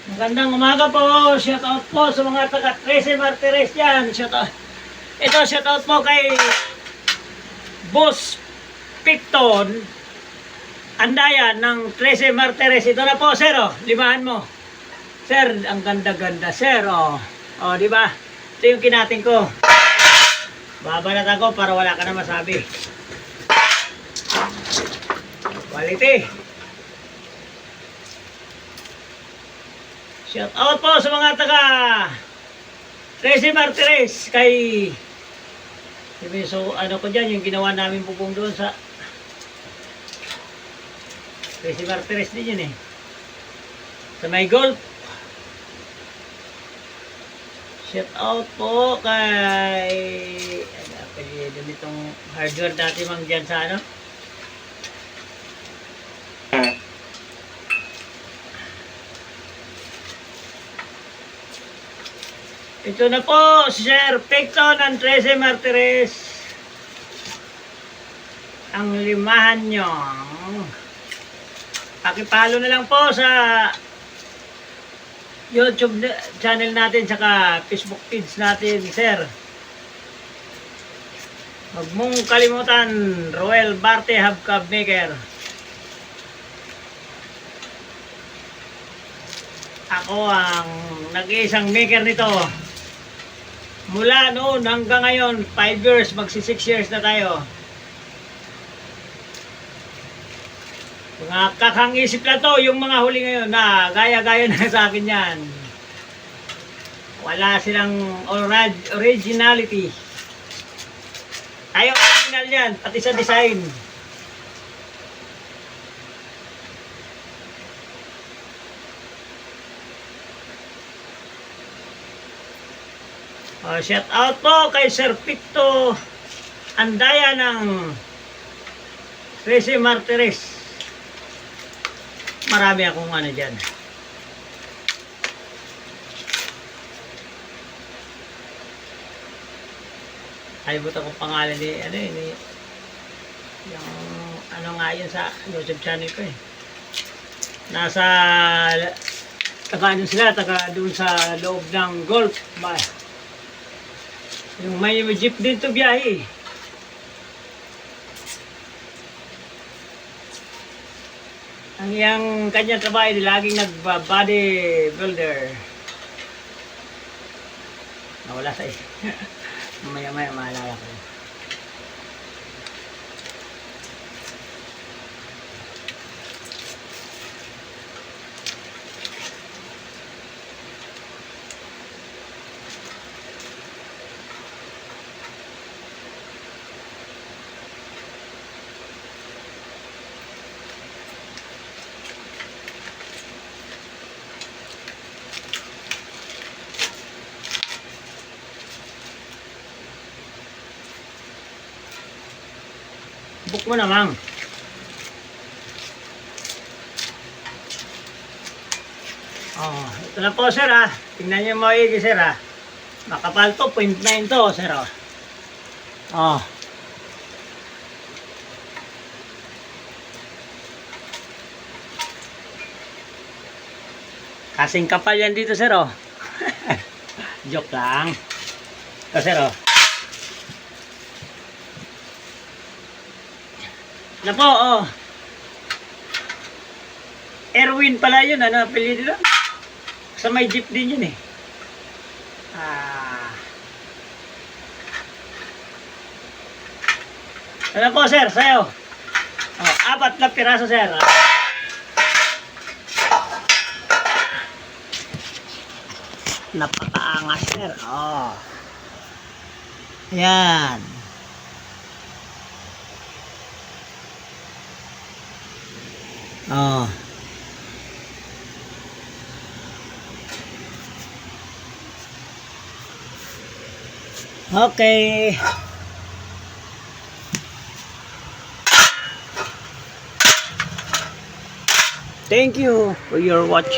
Magandang umaga po. Shout out po sa mga taga 13 Martires dyan. Shout out. Ito, shout out po kay Boss Picton Andayan ng 13 Martires. Ito na po, sir. Oh. Limahan mo. Sir, ang ganda-ganda, sir. Oh. Oh, di ba? Ito yung kinating ko. Babalat ako para wala ka na masabi. Quality. Shout out po sa mga taga 13 Martires kay so ano ko dyan yung ginawa namin pupong doon sa 13 Martires din yun eh sa may golf. Shout out po kay ano apelyido nitong hardware dati mang dyan sa ano ito na po, Sir Picton ng 13 Martires. Ang limahan nyo. Pakipalo na lang po sa YouTube channel natin saka Facebook page natin, Sir. Huwag mong kalimutan, Roel Barte Hubcap Maker. Ako ang nag-iisang maker nito. Mula noon hanggang ngayon, 5 years, magsi 6 years na tayo. Mga kakang-isip na to, yung mga huli ngayon na gaya-gaya na sa akin yan. Wala silang originality. Tayo original yan, pati sa design. Shout out po kay Sir Picto Andaya ng 13 Martires. Marami akong ano dyan. Kalimutan ko pangalan ni ano ni yung ano nga yun sa YouTube channel ko eh. Nasa taga ano sila, taga doon sa loob ng golf ba. Yung may jeep din to biyahe. Ang iyang kanyang trabaho ay laging nagba-body builder. Nawala sa Maya-maya maalala ko. Book mo naman. Oh, ito na po sir ha. Tingnan niyo maigi sir ha. Makapal to, 0.9 to sir ha. Oh. Kasing kapal yan dito sir oh. Joke lang. Ito sir oh. Na po, oh. Erwin pala yun, ano, apelido lang. Sa may jeep din yun eh. Ano po, sir, sayo. Oh, 4 na piraso, sir. Napakaangas, sir. Oh. Yan. Oh. Okay. Thank you for your watch.